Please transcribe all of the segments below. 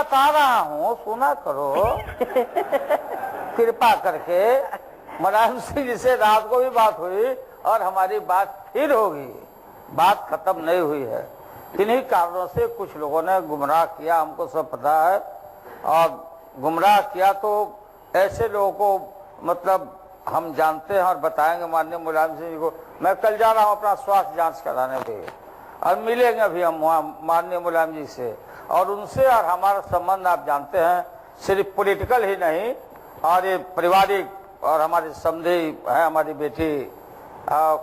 बता रहा हूँ, सुना करो कृपा करके। मुलायम सिंह जी से रात को भी बात हुई और हमारी बात फिर होगी, बात खत्म नहीं हुई है। किन्हीं कारणों से कुछ लोगों ने गुमराह किया, हमको सब पता है। और गुमराह किया तो ऐसे लोगों को मतलब हम जानते हैं और बताएंगे माननीय मुलायम सिंह जी को। मैं कल जा रहा हूं अपना स्वास्थ्य जांच कराने के, और मिलेंगे अभी हम वहाँ माननीय मुलायम जी से। और उनसे और हमारा संबंध आप जानते हैं, सिर्फ पॉलिटिकल ही नहीं, और ये पारिवारिक, और हमारी समझी है, हमारी बेटी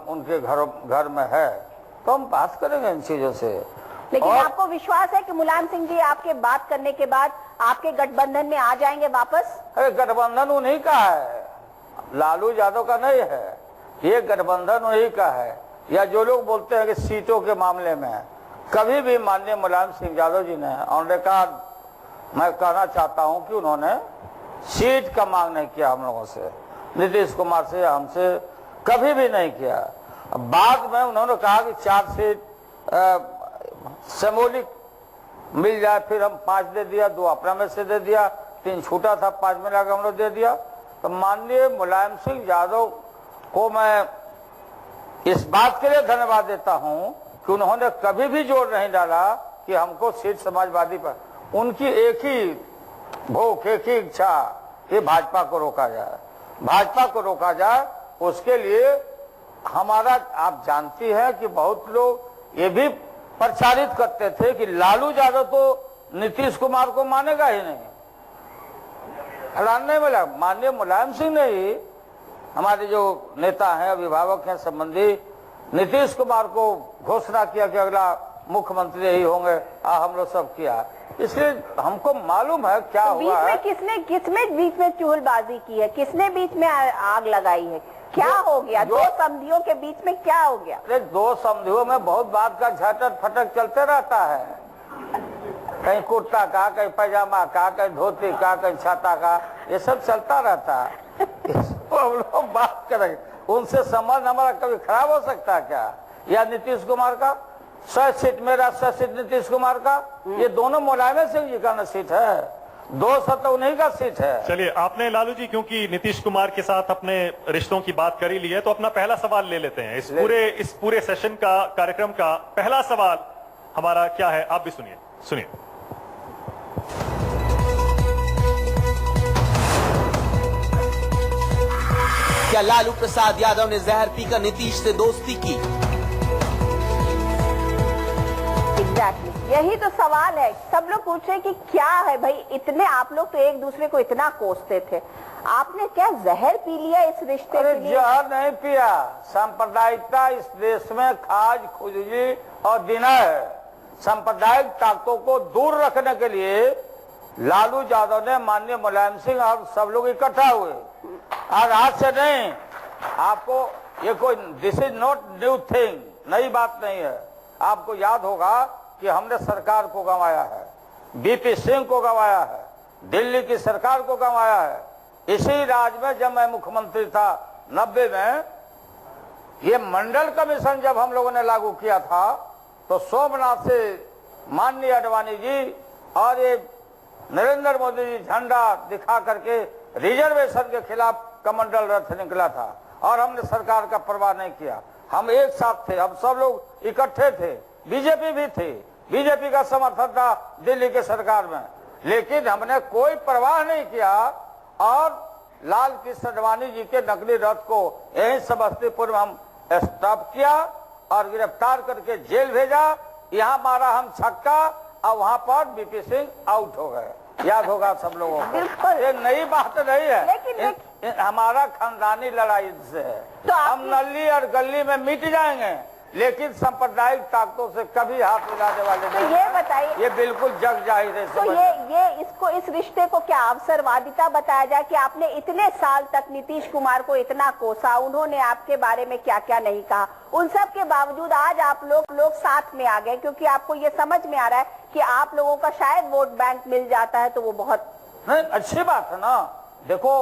उनके घर में है, तो हम बात करेंगे इन चीजों से। लेकिन आपको विश्वास है कि मुलायम सिंह जी आपके बात करने के बाद आपके गठबंधन में आ जाएंगे वापस? अरे गठबंधन उन्हीं का है, लालू यादव का नहीं है। ये गठबंधन उन्हीं का है। या जो लोग बोलते हैं कि सीटों के मामले में कभी भी माननीय मुलायम सिंह यादव जी ने ऑन रिकॉर्ड मैं कहना चाहता हूं कि उन्होंने सीट का मांग नहीं किया हम लोगों से, नीतीश कुमार से, हमसे कभी भी नहीं किया। बाद में उन्होंने कहा कि 4 सीट सिंबॉलिक मिल जाए, फिर हम 5 दे दिया, 2 अपना में से दे दिया, 3 छूटा था, 5 मिला के हम लोग दे दिया। तो माननीय मुलायम सिंह यादव को मैं इस बात के लिए धन्यवाद देता हूं कि उन्होंने कभी भी जोर नहीं डाला कि हमको सीट समाजवादी पर। उनकी एक ही भूख, एक ही इच्छा कि भाजपा को रोका जाए, भाजपा को रोका जाए। उसके लिए हमारा, आप जानती हैं कि बहुत लोग ये भी प्रचारित करते थे कि लालू यादव तो नीतीश कुमार को मानेगा ही नहीं, नहीं मिला। माननीय मुलायम सिंह ने ही, हमारे जो नेता हैं, अभिभावक हैं, संबंधी नीतीश कुमार को घोषणा किया कि अगला मुख्यमंत्री यही होंगे, हम लोग सब किया। इसलिए हमको मालूम है क्या हुआ है। किसने बीच में चुहलबाजी की है, किसने बीच में आग लगाई है, क्या हो गया? 2 समधियों के बीच में क्या हो गया? अरे 2 समधियों में बहुत बात का झटक फटक चलते रहता है, कहीं कुर्ता का, कहीं पैजामा का, कहीं धोती का, कहीं छाता का, ये सब चलता रहता है। हम लोग बात करेंगे, उनसे संबंध हमारा कभी खराब हो सकता है क्या? या नीतीश कुमार का 100 सीट मेरा, 100 सीट नीतीश कुमार का, ये दोनों मुलायम सिंह जी का न सीट है, 200 तो उन्हीं का सीट है। चलिए, आपने लालू जी क्योंकि नीतीश कुमार के साथ अपने रिश्तों की बात कर ही ली है, तो अपना पहला सवाल ले लेते हैं। इस पूरे सेशन का, कार्यक्रम का पहला सवाल हमारा क्या है, आप भी सुनिए। क्या लालू प्रसाद यादव ने जहर पीकर नीतीश से दोस्ती की? एग्जैक्टली, यही तो सवाल है। सब लोग पूछ रहे कि क्या है भाई, इतने आप लोग तो एक दूसरे को इतना कोसते थे, आपने क्या जहर पी लिया इस रिश्ते के लिए? जहर नहीं पिया, सांप्रदायिकता इस देश में खाज खुजली और दिना है। सांप्रदायिक ताकतों को दूर रखने के लिए लालू यादव ने, माननीय मुलायम सिंह और सब लोग इकट्ठा हुए। और आज से नहीं, आपको ये कोई, this is not new thing, नई बात नहीं है। आपको याद होगा कि हमने सरकार को गंवाया है, बीपी सिंह को गंवाया है, दिल्ली की सरकार को गंवाया है। इसी राज्य में जब मैं मुख्यमंत्री था 90 में, ये मंडल कमीशन जब हम लोगों ने लागू किया था, तो सोमनाथ से माननीय अडवाणी जी और ये नरेंद्र मोदी जी झंडा दिखा करके रिजर्वेशन के खिलाफ कमंडल रथ निकला था, और हमने सरकार का परवाह नहीं किया। हम एक साथ थे, हम सब लोग इकट्ठे थे, बीजेपी भी थी, बीजेपी का समर्थन था दिल्ली के सरकार में, लेकिन हमने कोई परवाह नहीं किया। और लाल कृष्ण अडवाणी जी के नकली रथ को यही समस्तीपुर में हम स्टॉप किया और गिरफ्तार करके जेल भेजा। यहाँ मारा हम छक्का और वहां पर बीपी सिंह आउट हो गए, याद होगा सब लोगों को। ये नई बात नहीं है, लेकिन हमारा खानदानी लड़ाई से है। तो हम नली और गली में मिट जाएंगे, लेकिन सांप्रदायिक ताकतों से कभी हाथ मिलाने वाले नहीं। तो ये बताइए, ये बिल्कुल जग जाहिर है। तो इस रिश्ते को क्या अवसरवादिता बताया जाए कि आपने इतने साल तक नीतीश कुमार को इतना कोसा, उन्होंने आपके बारे में क्या क्या नहीं कहा, उन सब के बावजूद आज आप लोग साथ में आ गए, क्योंकि आपको ये समझ में आ रहा है कि आप लोगों का शायद वोट बैंक मिल जाता है, तो वो बहुत नहीं अच्छी बात है ना। देखो,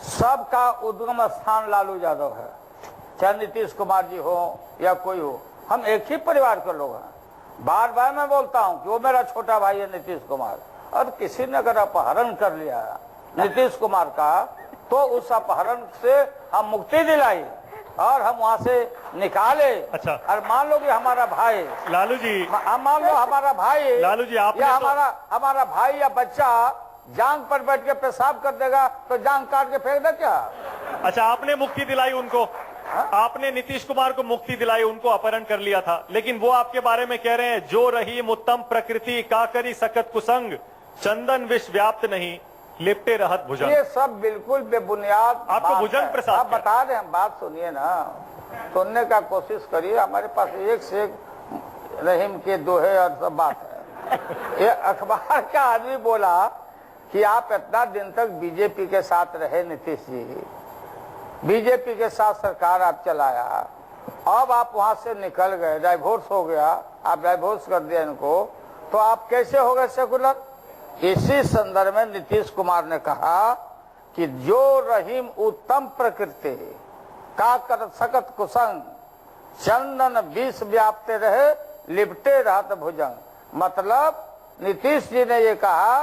सबका उद्गम स्थान लालू यादव है, चाहे नीतीश कुमार जी हो या कोई हो, हम एक ही परिवार के लोग हैं। बार बार मैं बोलता हूं कि वो मेरा छोटा भाई है नीतीश कुमार, और किसी ने अगर अपहरण कर लिया नीतीश कुमार का, तो उस अपहरण से हम मुक्ति दिलाई और हम वहाँ से निकाले। अच्छा। और मान लो कि हमारा भाई लालू जी, मान लो हमारा भाई, लालू जी आपने या तो... हमारा भाई या बच्चा जांग पर बैठ के पेशाब कर देगा तो जांग काट के फेंक दे क्या? अच्छा, आपने मुक्ति दिलाई उनको, आपने नीतीश कुमार को मुक्ति दिलाई, उनको अपहरण कर लिया था, लेकिन वो आपके बारे में कह रहे हैं जो रहीम उत्तम प्रकृति का करी सकत कुसंग, चंदन विष व्याप्त नहीं लिपटे रहत भुजंग। ये सब बिल्कुल बेबुनियाद आपको बात भुजंग है। प्रसाद आप बता रहे हैं, बात सुनिए ना, सुनने का कोशिश करिए। हमारे पास एक से एक रहीम के दोहे और सब बात है। ये अखबार का आदमी बोला कि आप इतना दिन तक बीजेपी के साथ रहे नीतीश जी, बीजेपी के साथ सरकार आप चलाया, अब आप वहां से निकल गए, डाइवोर्स हो गया, आप डाइवोर्स कर दिया इनको, तो आप कैसे हो गए सेकुलर? इसी संदर्भ में नीतीश कुमार ने कहा कि जो रहीम उत्तम प्रकृति का कर सकत कुसंग, चंदन विष व्याप्ते रहे लिपटे रहत भुजंग। मतलब नीतीश जी ने ये कहा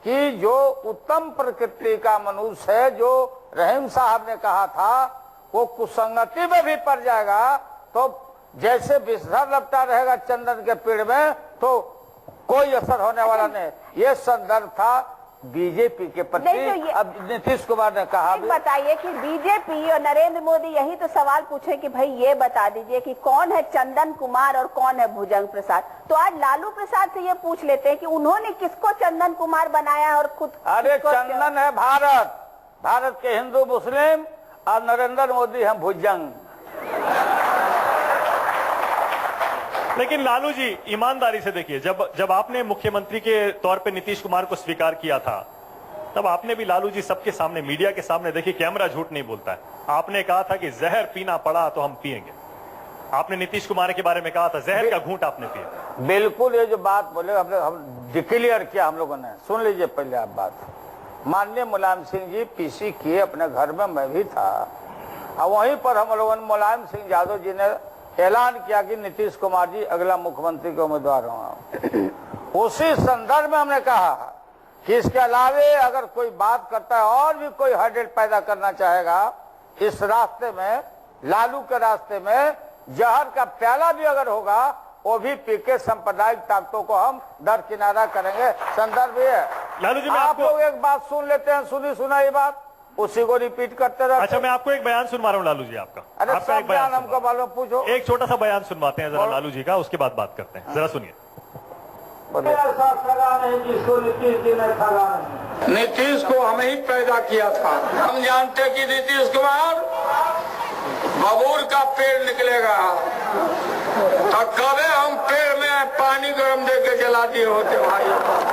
कि जो उत्तम प्रकृति का मनुष्य है, जो रहीम साहब ने कहा था, वो कुसंगति में भी पड़ जाएगा तो जैसे विषधर लपटा रहेगा चंदन के पेड़ में तो कोई असर होने वाला नहीं। ये संदर्भ था बीजेपी के प्रति। अब नीतीश कुमार ने कहा, बताइए कि बीजेपी और नरेंद्र मोदी यही तो सवाल पूछे कि भाई ये बता दीजिए कि कौन है चंदन कुमार और कौन है भुजंग प्रसाद। तो आज लालू प्रसाद से ये पूछ लेते हैं कि उन्होंने किसको चंदन कुमार बनाया और खुद। अरे चंदन है भारत, भारत के हिंदू मुस्लिम, और नरेंद्र मोदी है भुजंग। लेकिन लालू जी ईमानदारी से देखिए, जब आपने मुख्यमंत्री के तौर पे नीतीश कुमार को स्वीकार किया था, तब आपने भी लालू जी सबके सामने, मीडिया के सामने, देखिए कैमरा झूठ नहीं बोलता है, आपने कहा था कि जहर पीना पड़ा तो हम पिएंगे। आपने नीतीश कुमार के बारे में कहा था जहर का घूंट आपने पिया। बिल्कुल, ये जो बात बोले हम डिक्लेयर किया हम लोगों ने, सुन लीजिए पहले आप बात। माननीय मुलायम सिंह जी पीसी किए अपने घर में, मैं भी था, और वहीं पर हम लोगों ने मुलायम सिंह यादव जी ने ऐलान किया कि नीतीश कुमार जी अगला मुख्यमंत्री के उम्मीदवार होंगे। उसी संदर्भ में हमने कहा कि इसके अलावे अगर कोई बात करता है और भी कोई हर्डल पैदा करना चाहेगा इस रास्ते में, लालू के रास्ते में, जहर का प्याला भी अगर होगा वो भी पी के सांप्रदायिक ताकतों को हम दरकिनारा करेंगे। संदर्भ ये है। लालू जी, आप लोग एक बात सुन लेते हैं, सुनी सुनाई बात, उसी को रिपीट करते रहते। अच्छा, मैं आपको एक बयान सुनवा रहा हूँ लालू जी, आपका। अरे आपका एक बयान हमको मालूम, पूछो। एक छोटा सा बयान सुनवाते हैं जरा लालू जी का, उसके बाद बात करते हैं, जरा सुनिए। ऐसा ठगा नहीं जिसको नीतीश जी ने ठगा नहीं। नीतीश को हमें ही पैदा किया था। हम जानते कि नीतीश कुमार बबूल का पेड़ निकलेगा तो कभी हम पेड़ में पानी गर्म देके जला दिए होते भाई।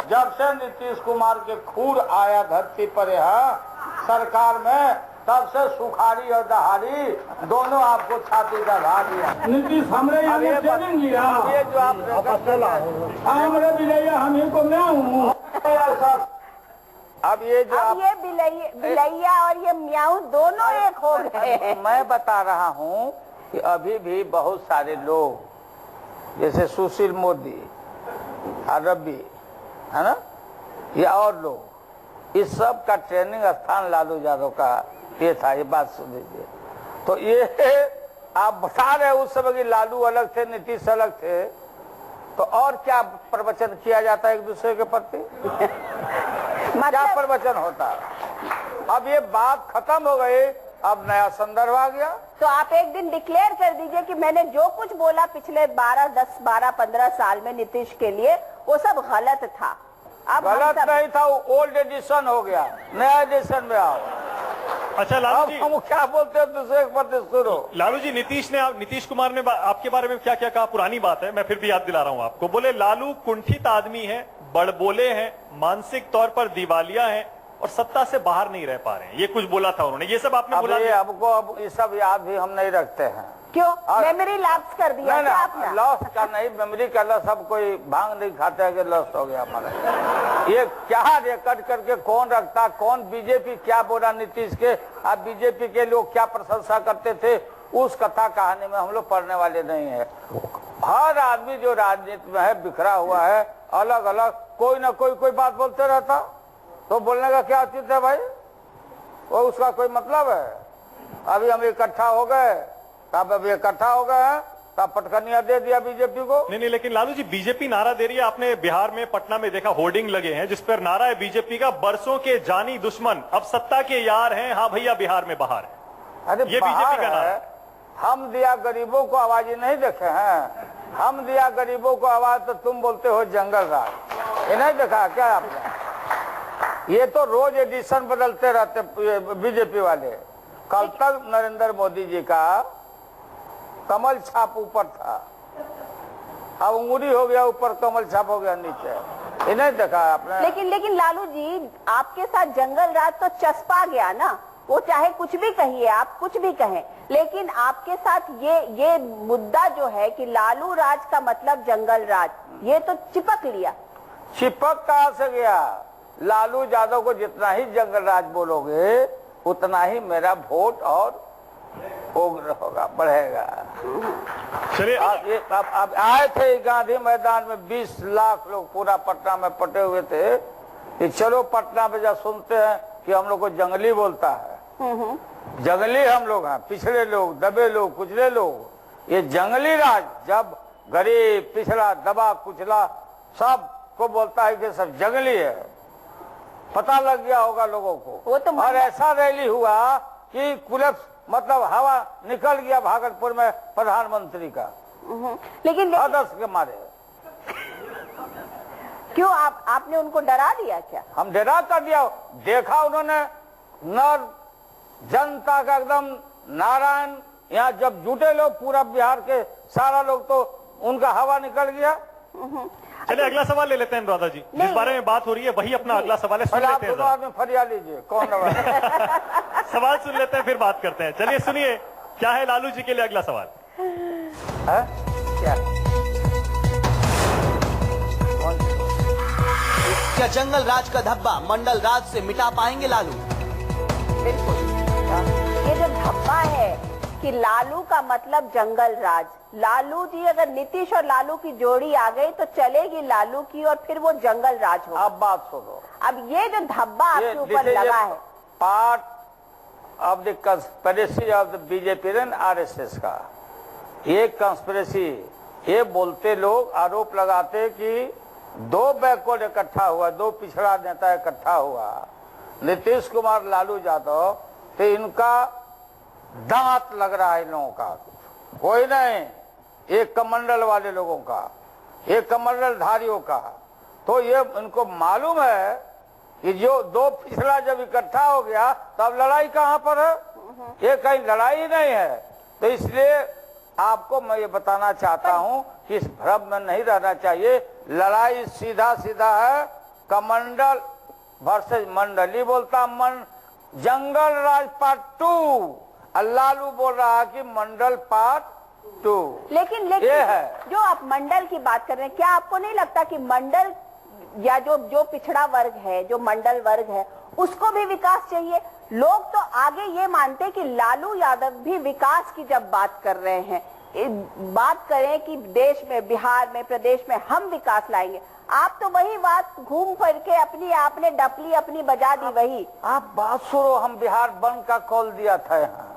जब से नीतीश कुमार के खूर आया धरती पर यहाँ सरकार में, तब से सुखाड़ी और दहाड़ी दोनों आपको छाती दबा दिया। नीतीश हमरे यहाँ ट्रेनिंग लिया, ये जो आप हमरे बिलैया हमें को मैं हूँ। अब ये जो अब ये बिलैया और ये म्याऊ दोनों एक हो गए। मैं बता रहा हूँ कि अभी भी बहुत सारे लोग जैसे सुशील मोदी, रवि, है ना, या और लोग, इस सब का ट्रेनिंग स्थान लालू यादव का ये था। ये बात सुन लीजिए। तो ये आप बता रहे उस समय कि लालू अलग थे, नीतीश अलग थे, तो और क्या प्रवचन किया जाता है एक दूसरे के प्रति? क्या प्रवचन होता? अब ये बात खत्म हो गई, अब नया संदर्भ आ गया। तो आप एक दिन डिक्लेयर कर दीजिए कि मैंने जो कुछ बोला पिछले 12-15 साल में नीतीश के लिए वो सब गलत था। अब गलत नहीं था, वो ओल्ड एडिशन हो गया, नया एडिशन में आओ। अच्छा लालू जी, हम क्या बोलते हैं दूसरे पर सुनो। लालू जी, नीतीश कुमार ने आपके बारे में क्या क्या कहा? पुरानी बात है, मैं फिर भी याद दिला रहा हूं आपको। बोले लालू कुंठित आदमी है, बड़बोले हैं, मानसिक तौर पर दिवालिया हैं और सत्ता से बाहर नहीं रह पा रहे हैं। ये कुछ बोला था उन्होंने, ये सब आपने बोला? हमको अब ये सब याद भी हम नहीं रखते हैं। क्यों? मेमोरी लैप्स कर दिया क्या आपने? लॉस का नहीं, मेमोरी का लॉस। सब कोई भांग नहीं खाता है कि लॉस हो गया हमारा। ये क्या रिकॉर्ड करके कौन रखता, कौन बीजेपी क्या बोला नीतीश के, अब बीजेपी के लोग क्या प्रशंसा करते थे, उस कथा कहानी में हम लोग पढ़ने वाले नहीं है। हर आदमी जो राजनीति में है बिखरा हुआ है अलग अलग कोई ना कोई बात बोलते रहता, तो बोलने का क्या उचित है भाई? वो उसका कोई मतलब है? अभी हम इकट्ठा हो गए, तब अभी इकट्ठा हो गए हैं, तब पटकनिया दे दिया बीजेपी को। नहीं, लेकिन लालू जी बीजेपी नारा दे रही है। आपने बिहार में पटना में देखा होर्डिंग लगे हैं जिस पर नारा है बीजेपी का, बरसों के जानी दुश्मन अब सत्ता के यार हैं, हाँ भैया बिहार में बाहर है। अरे ये बीजेपी का नारा है, हम दिया गरीबों को आवाज नहीं देखे हैं, हम दिया गरीबों को आवाज, तो तुम बोलते हो जंगल राज। ये नहीं देखा क्या आपने? ये तो रोज एडिशन बदलते रहते बीजेपी वाले। कल तक नरेंद्र मोदी जी का कमल छाप ऊपर था, अब उंगली हो गया ऊपर, कमल छाप हो गया नीचे। ये नहीं देखा आपने? लेकिन लालू जी, आपके साथ जंगल राज तो चस्पा गया ना, वो चाहे कुछ भी कहिए, आप कुछ भी कहें, लेकिन आपके साथ ये मुद्दा जो है कि लालू राज का मतलब जंगल राज, ये तो चिपक लिया। चिपक कहां से गया? लालू यादव को जितना ही जंगल राज बोलोगे उतना ही मेरा वोट और उग्र होगा, बढ़ेगा। चलिए आप आए थे गांधी मैदान में, 20 लाख लोग पूरा पटना में पटे हुए थे कि चलो पटना में जब सुनते हैं कि हम लोग को जंगली बोलता है। जंगली हम लोग हैं, पिछड़े लोग, दबे लोग, कुचले लोग। ये जंगली राज जब गरीब, पिछड़ा, दबा कुचला सब को बोलता है कि सब जंगली है, पता लग गया होगा लोगों को। वो तो और ऐसा रैली हुआ कि कुलप मतलब हवा निकल गया भागलपुर में प्रधानमंत्री का, लेकिन आदर्श के मारे। क्यों आपने उनको डरा दिया क्या? हम डरा कर दिया। देखा उन्होंने नर जनता का एकदम नारायण, यहाँ जब जुटे लोग पूरा बिहार के सारा लोग, तो उनका हवा निकल गया। चलिए अगला सवाल ले लेते हैं अनुराधा जी, जिस बारे में बात हो रही है वही अपना अगला सवाल है, सुन लेते हैं। आप फरिया लीजिए कौन सवाल सुन लेते हैं फिर बात करते हैं। चलिए सुनिए क्या है लालू जी के लिए अगला सवाल है? क्या क्या जंगल राज का धब्बा मंडल राज से मिटा पाएंगे लालू? बिल्कुल, ये जो धब्बा है कि लालू का मतलब जंगल राज, लालू जी अगर नीतीश और लालू की जोड़ी आ गई तो चलेगी लालू की और फिर वो जंगल राज होगा। अब बात सुनो, अब ये जो धब्बा आपके ऊपर लगा है, part of the conspiracy of the BJP and RSS का ये कंस्पिरेसी, ये बोलते लोग आरोप लगाते कि दो बैकवर्ड इकट्ठा हुआ, दो पिछड़ा नेता इकट्ठा हुआ, नीतीश कुमार लालू यादव, तो इनका दांत लग रहा है इन लोगों का, कोई नहीं, एक कमंडल वाले लोगों का, एक कमंडल धारियों का। तो ये इनको मालूम है कि जो दो पिछड़ा जब इकट्ठा हो गया तब लड़ाई कहां पर है? ये कहीं लड़ाई नहीं है। तो इसलिए आपको मैं ये बताना चाहता हूं कि इस भ्रम में नहीं रहना चाहिए। लड़ाई सीधा सीधा है, कमंडल वर्सेस मंडली बोलता जंगल राज पार्ट 2, लालू बोल रहा है कि मंडल पार्ट 2। लेकिन ये है जो आप मंडल की बात कर रहे हैं, क्या आपको नहीं लगता कि मंडल या जो पिछड़ा वर्ग है, जो मंडल वर्ग है, उसको भी विकास चाहिए? लोग तो आगे ये मानते कि लालू यादव भी विकास की जब बात कर रहे हैं, बात करें कि देश में, बिहार में, प्रदेश में हम विकास लाएंगे, आप तो वही बात घूम फिर के अपनी आपने डपली अपनी बजा दी। वही आप बात सुनो, हम बिहार बंद का कॉल दिया था, यहाँ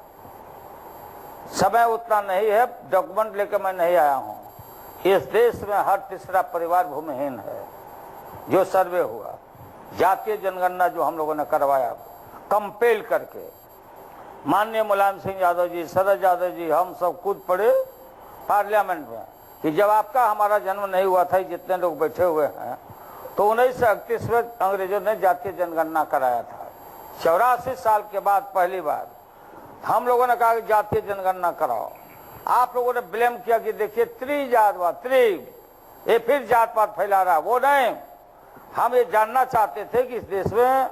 समय उतना नहीं है, डॉक्यूमेंट लेकर मैं नहीं आया हूँ। इस देश में हर तीसरा परिवार भूमिहीन है। जो सर्वे हुआ, जातीय जनगणना जो हम लोगों ने करवाया कंपेल करके, माननीय मुलायम सिंह यादव जी, शरद यादव जी, हम सब कूद पड़े पार्लियामेंट में कि जब आपका हमारा जन्म नहीं हुआ था, जितने लोग बैठे हुए हैं, तो 1938 में अंग्रेजों ने जातीय जनगणना कराया था। 84 साल के बाद पहली बार हम लोगों ने कहा कि जातीय जनगणना कराओ। आप लोगों ने ब्लेम किया कि देखिए त्रिजातवाद, ये फिर जात पात फैला रहा। वो नहीं, हम ये जानना चाहते थे कि इस देश में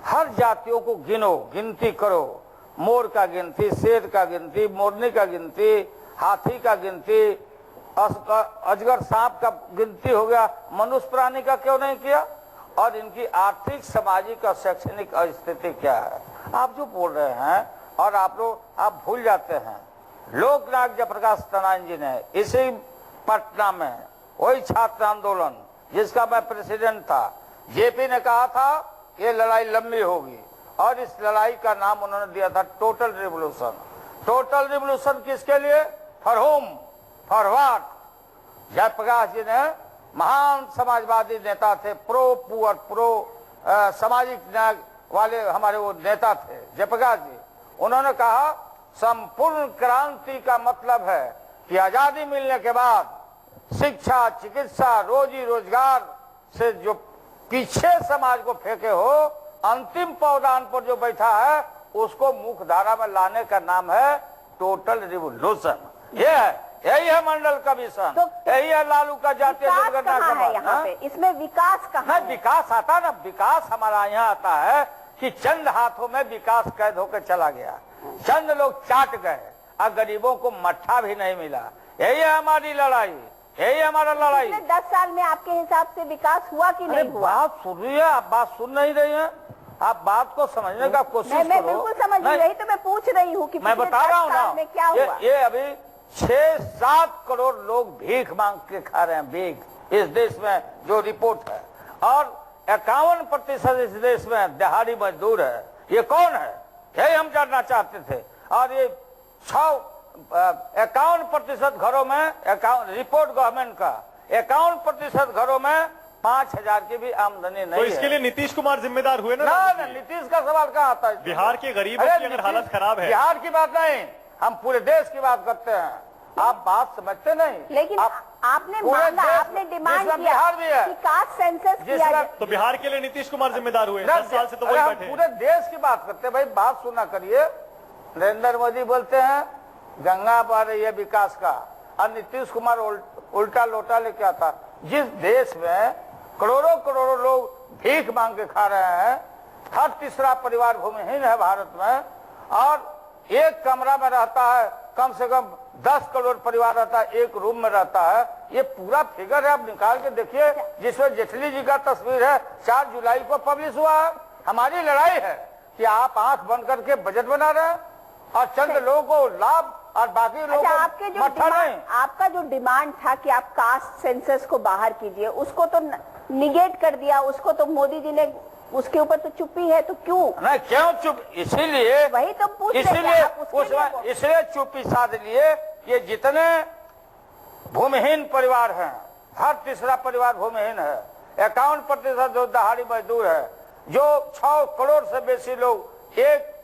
हर जातियों को गिनो, गिनती करो, मोर का गिनती, शेर का गिनती, मोरनी का गिनती, हाथी का गिनती, अजगर सांप का गिनती हो गया, मनुष्य प्राणी का क्यों नहीं किया? और इनकी आर्थिक, सामाजिक और शैक्षणिक स्थिति क्या है? आप जो बोल रहे हैं और आप लोग आप भूल जाते हैं, लोकनायक जयप्रकाश नारायण जी ने इसी पटना में वही छात्र आंदोलन जिसका मैं प्रेसिडेंट था। जेपी ने कहा था ये लड़ाई लंबी होगी और इस लड़ाई का नाम उन्होंने दिया था टोटल रिवोल्यूशन। टोटल रिवोल्यूशन किसके लिए? For home, for what? Jayprakash ji ने, महान समाजवादी नेता थे, प्रो पुअर, प्रो सामाजिक न्याय वाले हमारे वो नेता थे जयप्रकाश जी। उन्होंने कहा संपूर्ण क्रांति का मतलब है कि आजादी मिलने के बाद शिक्षा, चिकित्सा, रोजी रोजगार से जो पीछे समाज को फेंके हो, अंतिम पावदान पर जो बैठा है उसको मुख्य धारा में लाने का नाम है टोटल रिवोल्यूशन। ये है, यही है मंडल का विजन, तो यही है लालू का जातीय जनगणना कहाँ है यहाँ सभा। पे? इसमें विकास कहाँ है? विकास आता ना, विकास हमारा यहाँ आता है कि चंद हाथों में विकास कैद होकर चला गया, चंद लोग चाट गए और गरीबों को मट्ठा भी नहीं मिला। यही है हमारी लड़ाई, यही हमारा लड़ाई। 10 साल में आपके हिसाब से विकास हुआ कि नहीं हुआ? बात सुन रही है आप? बात सुन नहीं रही है आप? बात को समझने का कोशिश करो। मैं बिल्कुल समझ रही, यही तो मैं पूछ रही हूँ कि मैं बता रहा हूँ ना, क्या हुआ? ये अभी 6-7 करोड़ लोग भीख मांग के खा रहे हैं, भीख, इस देश में जो रिपोर्ट है। और 51% इस देश में दिहाड़ी मजदूर है। ये कौन है? यही हम जानना चाहते थे। और ये 51% घरों में, रिपोर्ट गवर्नमेंट का, 51% घरों में 5,000 की भी आमदनी नहीं तो है। इसके लिए नीतीश कुमार जिम्मेदार हुए ना? ना, नीतीश का सवाल कहाँ आता है? बिहार के गरीबों की अगर हालत खराब है, बिहार की बात नहीं, हम पूरे देश की बात करते हैं। आप बात समझते नहीं। लेकिन आपने मांगा, आपने डिमांड किया बिहार भी है कि कास्ट सेंसस किया जाए। तो बिहार के लिए नीतीश कुमार जिम्मेदार हुए। 10 साल से तो वही हम बैठे हैं। पूरे देश की बात करते हैं भाई, बात सुना करिए। नरेंद्र मोदी बोलते हैं गंगा बह रही है विकास का, और नीतीश कुमार उल्टा लोटा लेके आता। जिस देश में करोड़ों करोड़ों लोग भीख मांग के खा रहे हैं, हर तीसरा परिवार भूमिहीन है भारत में, और एक कमरा में रहता है, कम से कम 10 करोड़ परिवार रहता है, एक रूम में रहता है। ये पूरा फिगर है, आप निकाल के देखिए, जिसमें जेटली जी का तस्वीर है, 4 जुलाई को पब्लिश हुआ है। हमारी लड़ाई है कि आप आंख बंद करके बजट बना रहे हैं और चंद लोगों को लाभ और बाकी लोगों आपके को मट्ठा नहीं। आपका जो डिमांड था कि आप कास्ट सेंसस को बाहर कीजिए, उसको तो निगेट कर दिया, उसको तो मोदी जी ने, उसके ऊपर तो चुप्पी है, तो क्यों? नहीं, क्यों चुप? इसीलिए वही तो पूछ रहे इसीलिए थे आप, उसके लिए इसलिए चुप्पी साध लिए कि जितने भूमिहीन परिवार हैं, हर तीसरा परिवार भूमिहीन है, 51% जो दिहाड़ी मजदूर है, जो 6 करोड़ से बेसी लोग एक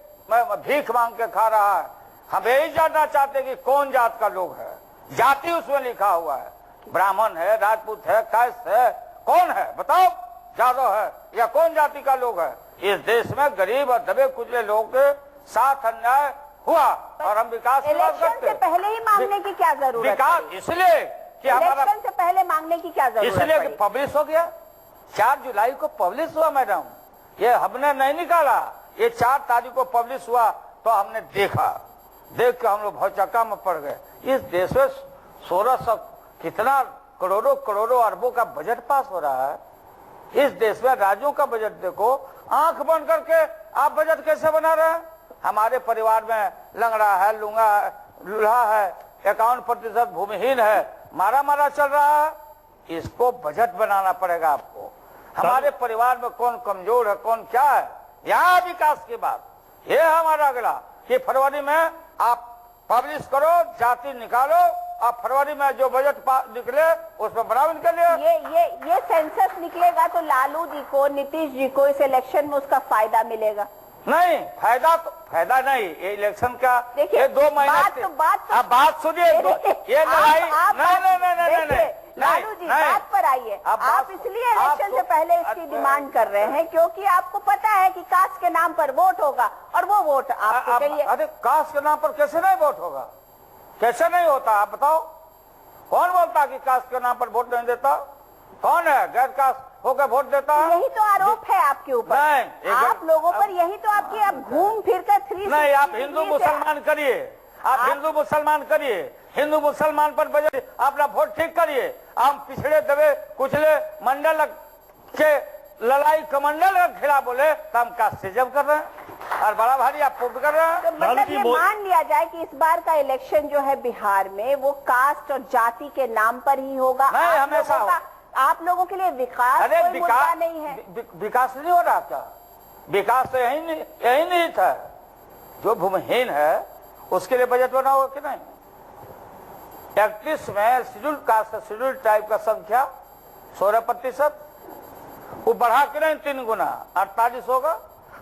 भीख मांग के खा रहा है। हम यही जानना चाहते हैं कि कौन जात का लोग है, जाति उसमें लिखा हुआ है, ब्राह्मण है, राजपूत है, कैस्ट है, कौन है बताओ? यादव है या कौन जाति का लोग है? इस देश में गरीब और दबे कुचले लोगों के साथ अन्याय हुआ और हम विकास की बात करते इलेक्शन से पहले ही मांगने की क्या जरूरत? विकास इसलिए कि हमारा, इलेक्शन से पहले मांगने की क्या जरूरत? इसलिए कि पब्लिश हो गया, 4 जुलाई को पब्लिश हुआ मैडम, ये हमने नहीं निकाला, ये 4 तारीख को पब्लिश हुआ तो हमने देखा, देख के हम लोग भौचक्का में पड़ गए। इस देश में 1600 कितना करोड़ों करोड़ों अरबों का बजट पास हो रहा है। इस देश में राज्यों का बजट देखो, आंख बंद करके आप बजट कैसे बना रहे हैं? हमारे परिवार में लंगड़ा है, लूंगा है, लूल्हा है, 51% भूमिहीन है, मारा चल रहा है। इसको बजट बनाना पड़ेगा आपको। हमारे परिवार में कौन कमजोर है, कौन क्या है, यहाँ विकास की बात। ये है हमारा अगला कि फरवरी में आप पब्लिश करो, जाति निकालो, और फरवरी में जो बजट निकले उसमें बनावट कर लिया। ये सेंसस निकलेगा तो लालू जी को, नीतीश जी को इस इलेक्शन में उसका फायदा मिलेगा? नहीं, फायदा नहीं। ये इलेक्शन का ये 2 महीने बात सुनिए। ये लड़ाई नहीं, लालू जी बात पर आइए। आप इसलिए इलेक्शन से पहले इसकी डिमांड कर रहे हैं क्योंकि आपको पता है कि कास्ट के नाम पर वोट होगा और वो वोट आपको चाहिए। अरे कास्ट के नाम पर कैसे नहीं वोट होगा? कैसे नहीं होता आप बताओ? कौन बोलता कि कास्ट के नाम पर वोट नहीं देता? कौन है गैर कास्ट होकर वोट देता है? यही तो आरोप है आपके ऊपर। आप लोगों पर यही तो आपकी, आप घूम फिर कर 360 नहीं, आप हिंदू मुसलमान करिए, आप हिंदू मुसलमान करिए, हिंदू मुसलमान पर बजट अपना वोट ठीक करिए। हम पिछड़े दबे कुचले मंडल के लड़ाई कमंडल के खिलाफ बोले तो हम कास्टिज्म कर रहे हैं और बड़ा भारी आप पुट कर रहे हैं। तो मतलब ये मान लिया जाए कि इस बार का इलेक्शन जो है बिहार में वो कास्ट और जाति के नाम पर ही होगा? नहीं, हमेशा आप लोगों के लिए विकास अरे कोई मुद्दा नहीं है? विकास नहीं हो रहा क्या? विकास तो यही नहीं था। जो भूमिहीन है उसके लिए बजट बना होगा कि नहीं? 31 में शेड्यूल कास्ट शेड्यूल टाइप का संख्या 16%, वो बढ़ा के नहीं 3 गुना 48 होगा।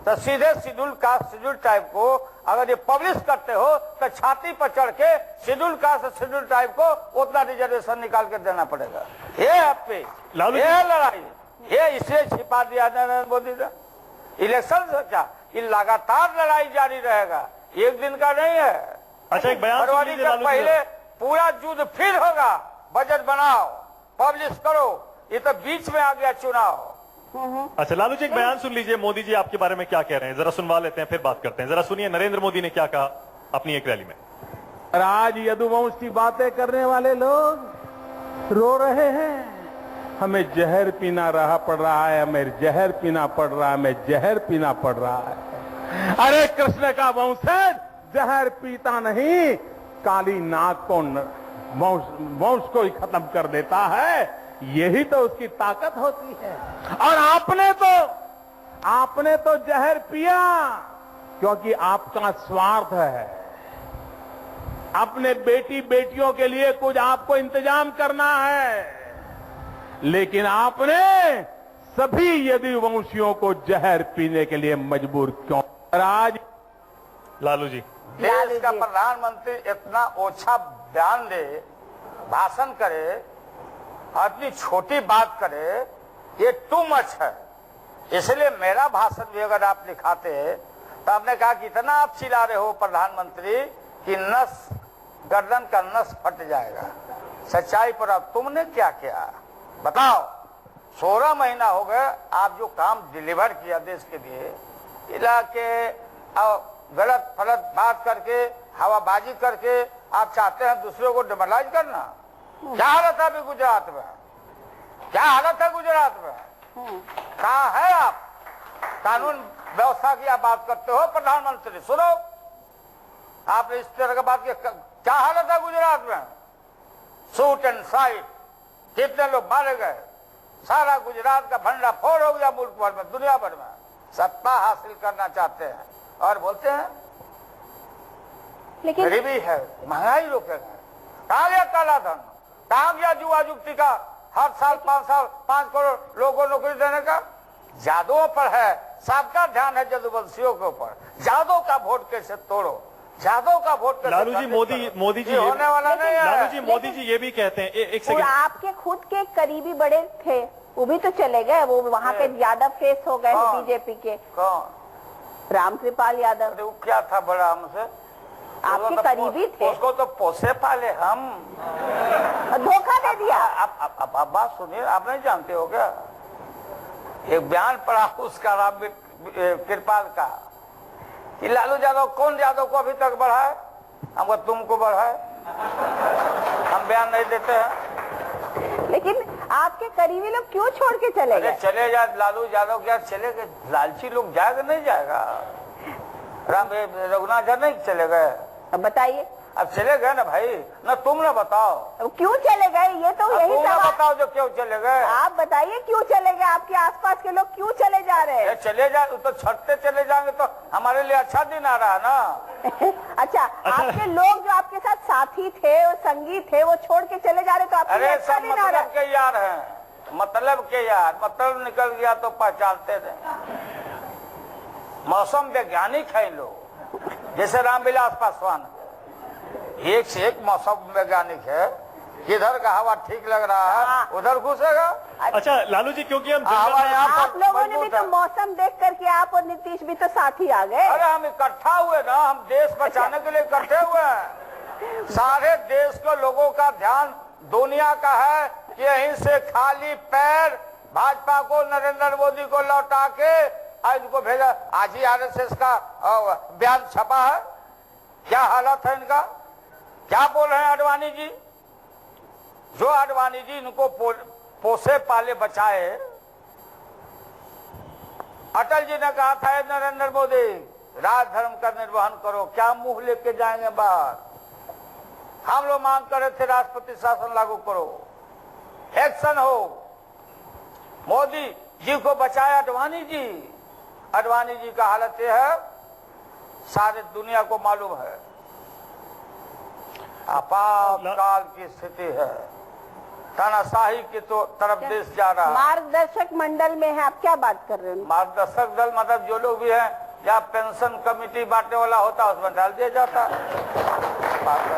तो सीधे शेड्यूल कास्ट शेड्यूल टाइप को अगर ये पब्लिश करते हो तो छाती पर चढ़ के शेड्यूल कास्ट शेड्यूल टाइप को उतना रिजर्वेशन निकाल कर देना पड़ेगा। ये आप पे ये लड़ाई, ये इसे छिपा दिया नरेंद्र मोदी ने। इलेक्शन से क्या, ये लगातार लड़ाई जारी रहेगा, एक दिन का नहीं है। अच्छा, एक बयान सुन फरवरी लीजिए से लालू जी। पहले पूरा युद्ध फिर होगा। बजट बनाओ, पब्लिश करो, ये तो बीच में आ गया चुनाव। अच्छा लालू जी, एक बयान सुन लीजिए, मोदी जी आपके बारे में क्या कह रहे हैं, जरा सुनवा लेते हैं फिर बात करते हैं। जरा सुनिए नरेंद्र मोदी ने क्या कहा अपनी एक रैली में। आज यदुवंश की बातें करने वाले लोग रो रहे हैं, हमें जहर पीना पड़ रहा है, हमें जहर पीना पड़ रहा है, हमें जहर पीना पड़ रहा है। अरे कृष्ण का वंशज जहर पीता नहीं, काली नाग को वंश को ही खत्म कर देता है। यही तो उसकी ताकत होती है। और आपने तो जहर पिया क्योंकि आपका स्वार्थ है। अपने बेटी बेटियों के लिए कुछ आपको इंतजाम करना है, लेकिन आपने सभी यदुवंशियों को जहर पीने के लिए मजबूर क्यों? आज लालू जी, देश का प्रधानमंत्री इतना ओछा बयान दे, भाषण करे, अपनी छोटी बात करे, ये टू मच है। इसलिए मेरा भाषण भी अगर आप लिखाते तो आपने कहा कि इतना आप चिल्ला रहे हो प्रधानमंत्री कि नस गर्दन का नस फट जाएगा। सच्चाई पर अब तुमने क्या किया बताओ? 16 महीना हो गए, आप जो काम डिलीवर किया देश के लिए, इलाके गलत फलत बात करके, हवाबाजी करके आप चाहते हैं दूसरों को डिमोरलाइज करना। क्या हालत है अभी गुजरात में? क्या हालत है गुजरात में? कहाँ है आप? कानून व्यवस्था की आप बात करते हो प्रधानमंत्री, सुनो आपने इस तरह का बात किया। क्या हालत है गुजरात में? शूट एंड साइट, कितने लोग मारे गए, सारा गुजरात का भंडा फोड़ हो गया मुल्क भर में, दुनिया भर में। सत्ता हासिल करना चाहते हैं और बोलते हैं लेकिन गरीबी है, महंगाई रोकेंगे। कहाँ गया काला धन? कहाँ गया जुआ जुगती का हर साल 5 करोड़ लोगों को नौकरी देने का? जादुओं पर है, सबका ध्यान है जदुवंशियों के ऊपर। जादू का वोट कैसे तोड़ो, जादू का वोट कैसे? लालू जी, मोदी जी होने वाला नहीं है। लालू जी, मोदी जी ये भी कहते हैं, एक सेकंड, आपके खुद के करीबी बड़े थे, वो भी तो चले गए, वो वहाँ के यादव फेस हो गए बीजेपी के। कौन? रामकृपाल यादव। अरे वो क्या था बड़ा हमसे? आपके करीबी थे। उसको तो पोसे पाले हम, धोखा दे दिया। अब बात सुनिए, आप नहीं जानते हो क्या? एक बयान पढ़ा उसका राम कृपाल का कि लालू यादव कौन यादव को अभी तक बढ़ाए? हमको तुमको बढ़ाए, हम बयान नहीं देते हैं। लेकिन आपके करीबी लोग क्यों छोड़ के चले गए? चले जाए लालू यादव क्या चले गए? लालची लोग जाएगा नहीं जाएगा? राम रघुनाथ नहीं चले गए? अब बताइए। अब चले गए ना भाई, ना तुम ना बताओ अब क्यों चले गए, ये तो यही तुम ना सवाल। बताओ जो क्यों चले गए। आप बताइए क्यों चले गए, आपके आसपास के लोग क्यों चले जा रहे हैं? चले जाए तो छटते चले जाएंगे तो हमारे लिए अच्छा दिन आ रहा है ना। अच्छा, आपके लोग जो आपके साथ साथी थे और संगी थे वो छोड़ के चले जा रहे तो आपके लिए अरे अच्छा सब दिन आ रहा मतलब के यार हैं, मतलब के यार, मतलब निकल गया तो पहचानते थे। मौसम वैज्ञानिक है लोग, जैसे रामविलास पासवान एक से एक मौसम वैज्ञानिक है। किधर का हवा ठीक लग रहा है उधर घुसेगा। अच्छा लालू जी, क्योंकि हम हवा यहाँ पर आप लोगों ने भी मजबूत तो है। मौसम देख करके आप और नीतीश भी तो साथ ही आ गए। अरे हम इकट्ठा हुए ना, हम देश बचाने के लिए इकट्ठे हुए हैं। सारे देश के लोगों का ध्यान दुनिया का है कि यहीं से खाली पैर भाजपा को, नरेंद्र मोदी को लौटा के इनको भेजा। आज ही आरएसएस का बयान छपा है। क्या हालत है इनका? क्या बोल रहे हैं आडवाणी जी? जो आडवाणी जी इनको पोसे पाले बचाए, अटल जी ने कहा था नरेंद्र मोदी राज धर्म का निर्वहन करो, क्या मुंह लेके जाएंगे बाहर? हम लोग मांग कर रहे थे राष्ट्रपति शासन लागू करो, एक्शन हो, मोदी जी को बचाया अडवाणी जी। अडवाणी जी का हालत यह है, सारे दुनिया को मालूम है, आपातकाल की स्थिति है, तानाशाही की तो तरफ देश जा रहा है। मार्गदर्शक मंडल में है, आप क्या बात कर रहे हैं? मार्गदर्शक दल मतलब जो लोग भी हैं, या पेंशन कमेटी बांटने वाला होता है उसमें डाल दिया जाता है।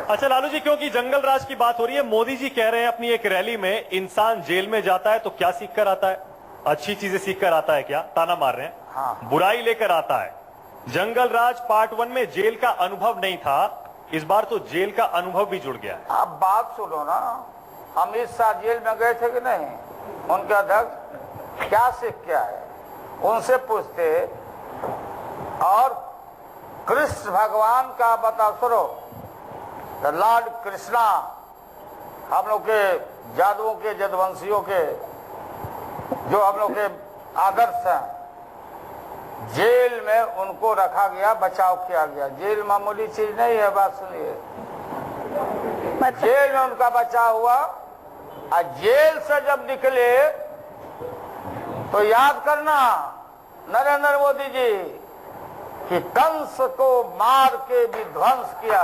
अच्छा लालू जी, क्योंकि जंगल राज की बात हो रही है, मोदी जी कह रहे हैं अपनी एक रैली में, इंसान जेल में जाता है तो क्या सीख कर आता है? अच्छी चीजें सीख कर आता है क्या? ताना मार रहे हैं। हाँ। बुराई लेकर आता है। जंगल राज पार्ट 1 में जेल का अनुभव नहीं था, इस बार तो जेल का अनुभव भी जुड़ गया है। आप बात सुनो ना, अमित शाह जेल में गए थे कि नहीं? उनके अध्यक्ष क्या सीख के आए, उनसे पूछते। और कृष्ण भगवान का बता सुनो, लॉर्ड कृष्णा, हम लोग के जादुओं के, जदवंशियों के जो हम लोग के आदर्श हैं, जेल में उनको रखा गया, बचाव किया गया। जेल मामूली चीज नहीं है, बात सुनिए। जेल में उनका बचाव हुआ, और जेल से जब निकले तो याद करना नरेंद्र मोदी जी कि कंस को मार के विध्वंस किया।